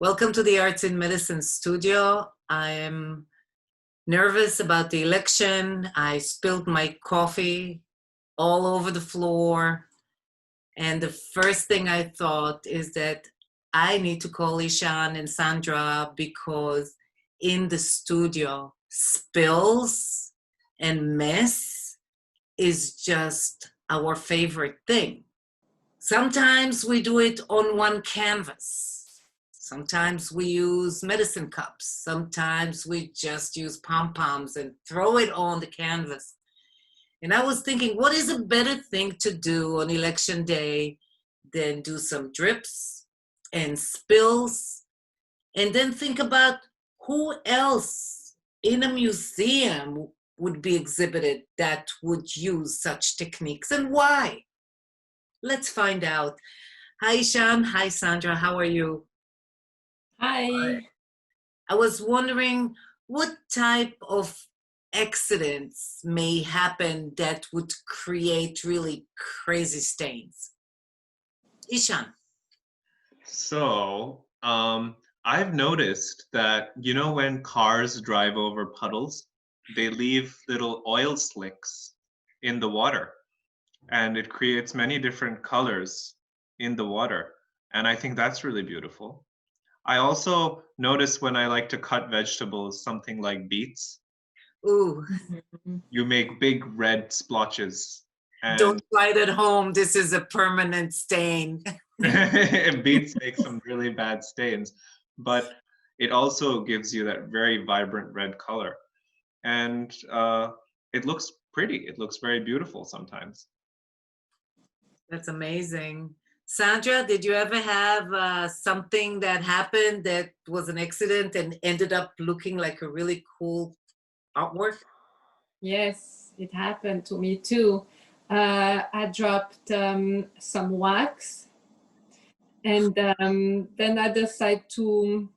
Welcome to the Arts in Medicine studio. I am nervous about the election. I spilled my coffee all over the floor. And the first thing I thought is that I need to call Ishaan and Sandra because in the studio, spills and mess is just our favorite thing. Sometimes we do it on one canvas. Sometimes we use medicine cups. Sometimes we just use pom-poms and throw it on the canvas. And I was thinking, what is a better thing to do on election day than do some drips and spills, and then think about who else in a museum would be exhibited that would use such techniques and why? Let's find out. Hi, Ishaan. Hi, Sandra. How are you? Hi. I was wondering what type of accidents may happen that would create really crazy stains. Ishaan. So, I've noticed that, when cars drive over puddles, they leave little oil slicks in the water, and it creates many different colors in the water. And I think that's really beautiful. I also notice when I like to cut vegetables, something like beets, Ooh, you make big red splotches, don't and try it at home. This is a permanent stain. beets make some really bad stains, but it also gives you that very vibrant red color. And it looks pretty. It looks very beautiful sometimes. That's amazing. Sandra, did you ever have something that happened that was an accident and ended up looking like a really cool artwork? Yes, it happened to me too. I dropped some wax, and then I decided to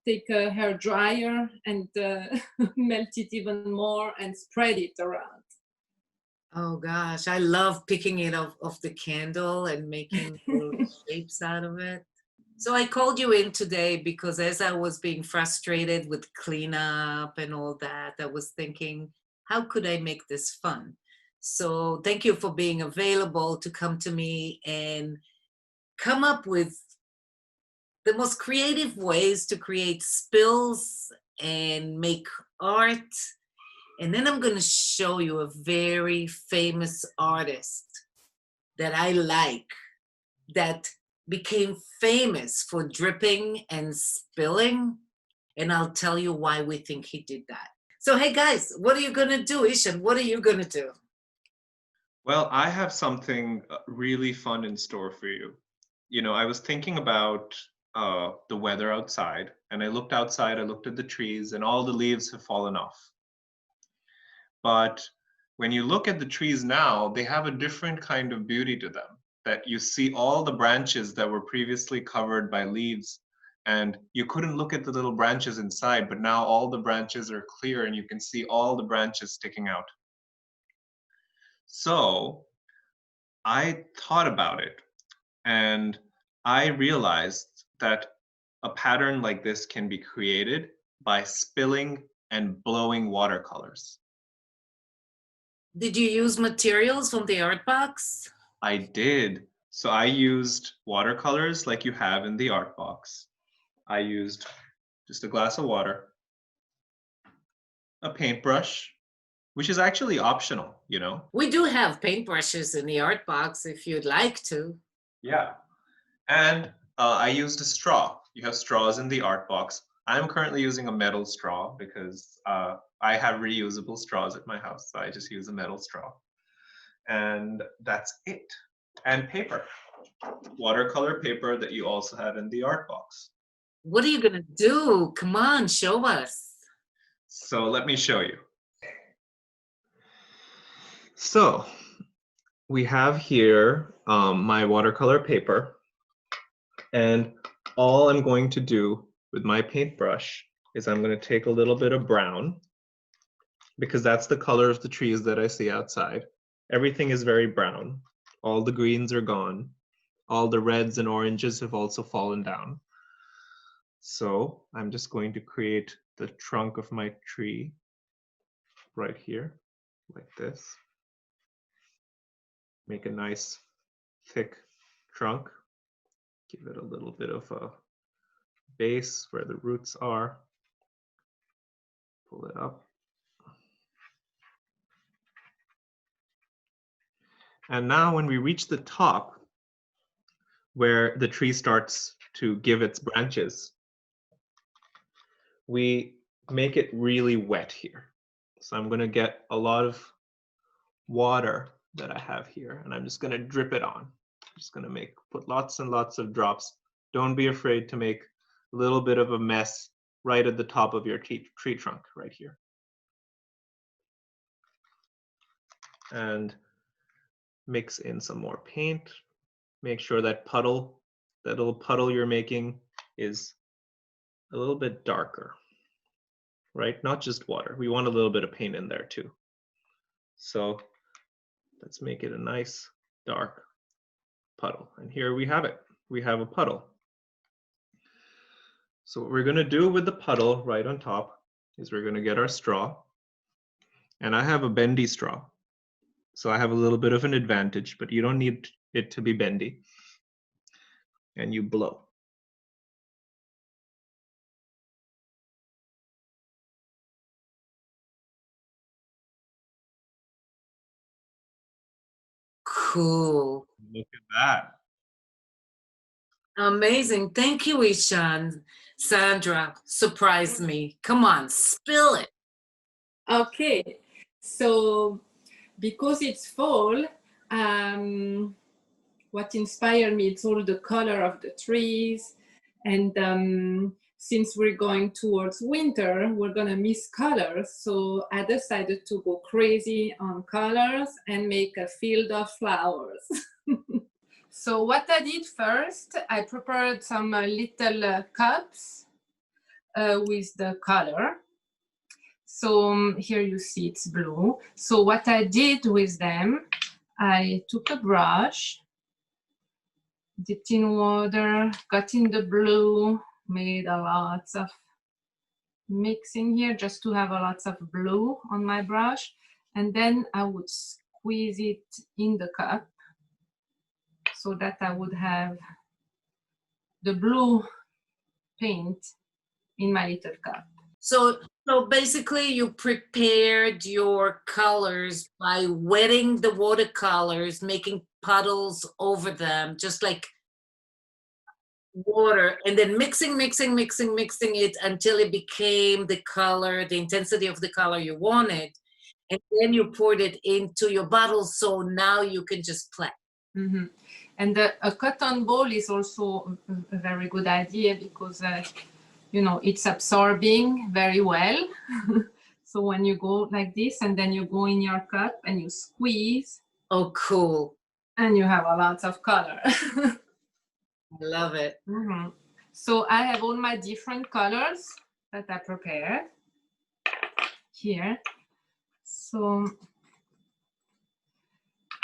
take a hair dryer and melt it even more and spread it around. Oh gosh, I love picking it off the candle and making little shapes out of it. So I called you in today because as I was being frustrated with cleanup and all that, I was thinking, how could I make this fun? So thank you for being available to come to me and come up with the most creative ways to create spills and make art. And then I'm going to show you a very famous artist that I like that became famous for dripping and spilling. And I'll tell you why we think he did that. So, hey guys, what are you going to do, Ishan? What are you going to do? Well, I have something really fun in store for you. I was thinking about the weather outside, and I looked outside, I looked at the trees, and all the leaves have fallen off. But when you look at the trees now, they have a different kind of beauty to them, that you see all the branches that were previously covered by leaves, and you couldn't look at the little branches inside, but now all the branches are clear and you can see all the branches sticking out. So I thought about it, and I realized that a pattern like this can be created by spilling and blowing watercolors. Did you use materials from the art box? I did. So I used watercolors like you have in the art box. I used just a glass of water, a paintbrush, which is actually optional. We do have paintbrushes in the art box if you'd like to. Yeah. And I used a straw. You have straws in the art box. I'm currently using a metal straw because I have reusable straws at my house, so I just use a metal straw. And that's it. And paper, watercolor paper that you also have in the art box. What are you going to do? Come on, show us. So let me show you. So we have here my watercolor paper, and all I'm going to do with my paintbrush is I'm going to take a little bit of brown, because that's the color of the trees that I see outside. Everything is very brown. All the greens are gone. All the reds and oranges have also fallen down. So I'm just going to create the trunk of my tree right here, like this. Make a nice thick trunk. Give it a little bit of a base where the roots are. Pull it up. And now when we reach the top, where the tree starts to give its branches, we make it really wet here. So I'm going to get a lot of water that I have here, and I'm just going to drip it on. I'm just going to put lots and lots of drops. Don't be afraid to make a little bit of a mess right at the top of your tree trunk right here. And mix in some more paint. Make sure that little puddle you're making is a little bit darker, right? Not just water. We want a little bit of paint in there too. So let's make it a nice dark puddle. And here we have it. We have a puddle. So what we're going to do with the puddle right on top is we're going to get our straw. And I have a bendy straw. So I have a little bit of an advantage, but you don't need it to be bendy. And you blow. Cool. Look at that. Amazing. Thank you, Ishaan. Sandra, surprise me. Come on, spill it. Okay, so because it's fall, what inspired me, it's all the color of the trees. And since we're going towards winter, we're gonna miss colors. So I decided to go crazy on colors and make a field of flowers. So what I did first, I prepared some little cups with the color. So here you see it's blue. So what I did with them, I took a brush, dipped in water, got in the blue, made a lot of mixing here just to have a lot of blue on my brush. And then I would squeeze it in the cup so that I would have the blue paint in my little cup. So basically you prepared your colors by wetting the watercolors, making puddles over them, just like water, and then mixing it until it became the color, the intensity of the color you wanted. And then you poured it into your bottle, so now you can just play. Mm-hmm. And a cotton ball is also a very good idea because, you know, it's absorbing very well. So when you go like this and then you go in your cup and you squeeze. Oh, cool. And you have a lot of color. I love it. Mm-hmm. So I have all my different colors that I prepared here. So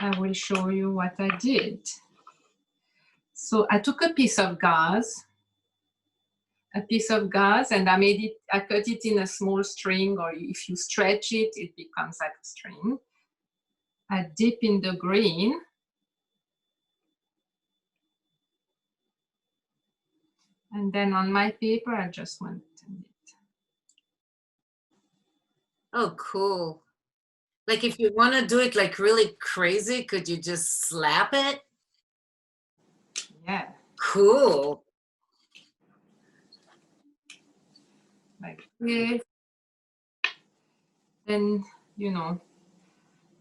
I will show you what I did. So I took a piece of gauze, and I cut it in a small string, or if you stretch it, it becomes like a string. I dip in the green. And then on my paper, I just went and did. Oh, cool. Like if you want to do it like really crazy, could you just slap it? Yeah. Cool. Like this. Then, you know,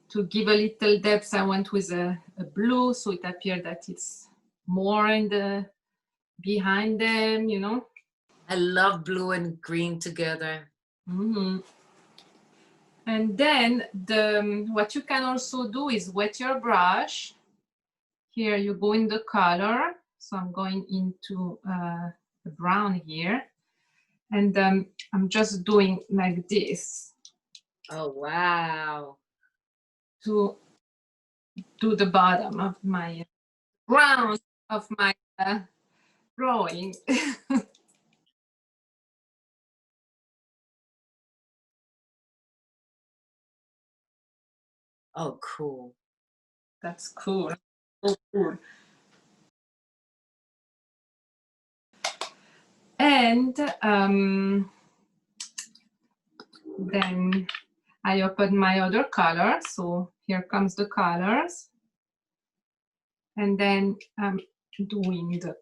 to give a little depth, I went with a blue, so it appeared that it's more in the behind them, you know. I love blue and green together. Mm-hmm. And then what you can also do is wet your brush. Here you go in the color. So I'm going into the brown here. And I'm just doing like this. Oh, wow. To do the bottom of my ground of my drawing. Oh, cool. That's cool. So cool. And then I opened my other color. So here comes the colors. And then I'm doing the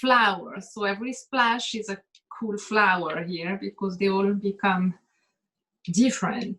flowers. So every splash is a cool flower here because they all become different.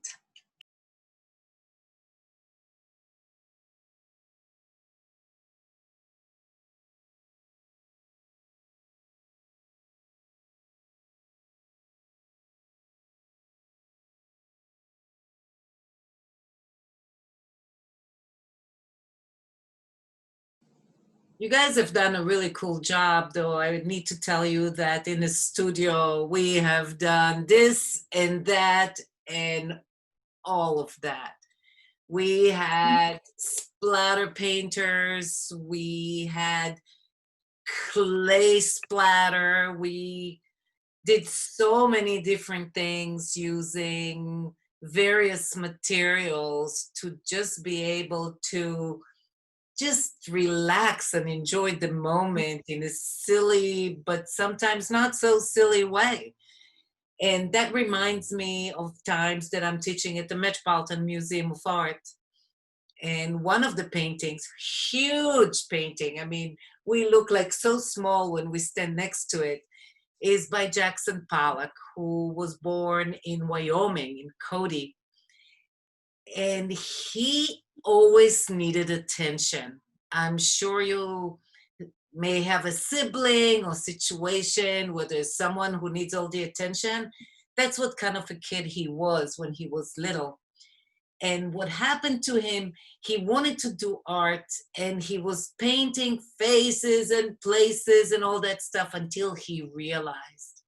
You guys have done a really cool job, though. I would need to tell you that in the studio, we have done this and that and all of that. We had splatter painters, we had clay splatter, we did so many different things using various materials to just be able to just relax and enjoy the moment in a silly but sometimes not so silly way. And that reminds me of times that I'm teaching at the Metropolitan Museum of Art. And one of the paintings, huge painting, I mean, we look like so small when we stand next to it, is by Jackson Pollock, who was born in Wyoming, in Cody. And he always needed attention. I'm sure you may have a sibling or situation where there's someone who needs all the attention. That's what kind of a kid he was when he was little. And what happened to him, he wanted to do art and he was painting faces and places and all that stuff until he realized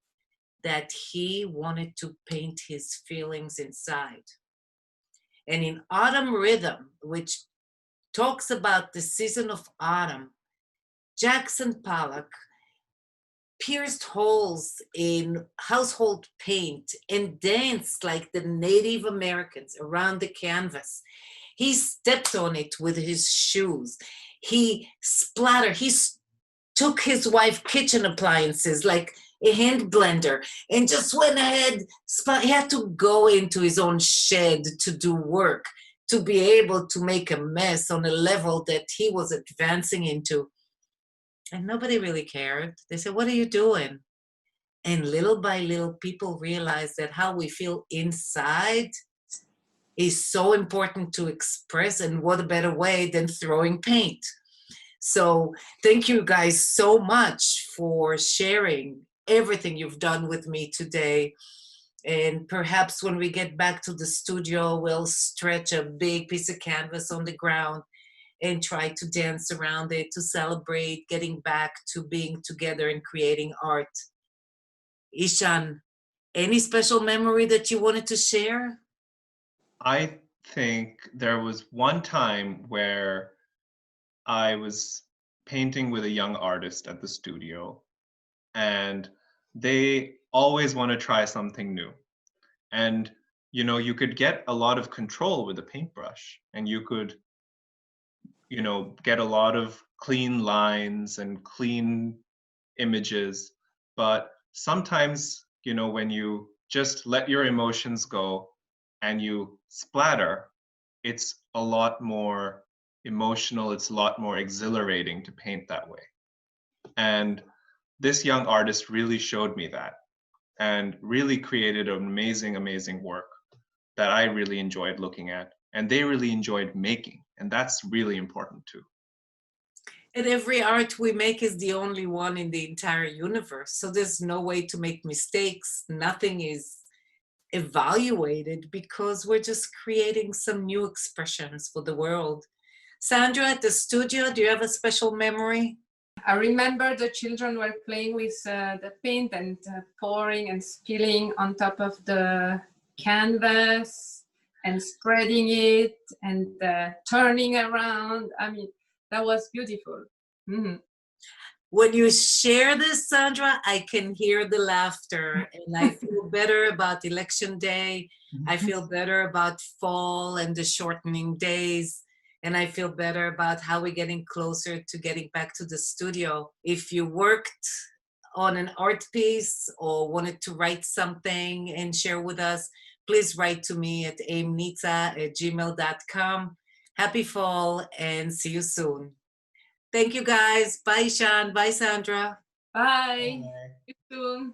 that he wanted to paint his feelings inside. And in Autumn Rhythm, which talks about the season of autumn, Jackson Pollock pierced holes in household paint and danced like the Native Americans around the canvas. He stepped on it with his shoes. He splattered. He took his wife's kitchen appliances like a hand blender and just went ahead. He had to go into his own shed to do work, to be able to make a mess on a level that he was advancing into. And nobody really cared. They said, "What are you doing?" And little by little, people realized that how we feel inside is so important to express, and what a better way than throwing paint. So thank you guys so much for sharing everything you've done with me today. And perhaps when we get back to the studio, we'll stretch a big piece of canvas on the ground and try to dance around it to celebrate getting back to being together and creating art. Ishaan, any special memory that you wanted to share? I think there was one time where I was painting with a young artist at the studio, and they always want to try something new. And you could get a lot of control with a paintbrush, and you could get a lot of clean lines and clean images. But sometimes, when you just let your emotions go and you splatter, it's a lot more emotional, it's a lot more exhilarating to paint that way. And this young artist really showed me that and really created an amazing, amazing work that I really enjoyed looking at and they really enjoyed making. And that's really important too. And every art we make is the only one in the entire universe. So there's no way to make mistakes. Nothing is evaluated because we're just creating some new expressions for the world. Sandra, at the studio, do you have a special memory? I remember the children were playing with the paint and pouring and spilling on top of the canvas and spreading it and turning around. I mean, that was beautiful. Mm-hmm. when you share this, Sandra, I can hear the laughter, and I feel better about election day. I feel better about fall and the shortening days. And I feel better about how we're getting closer to getting back to the studio. If you worked on an art piece or wanted to write something and share with us, please write to me at aimnitza@gmail.com. Happy fall and see you soon. Thank you guys. Bye, Ishaan. Bye, Sandra. Bye. See you soon.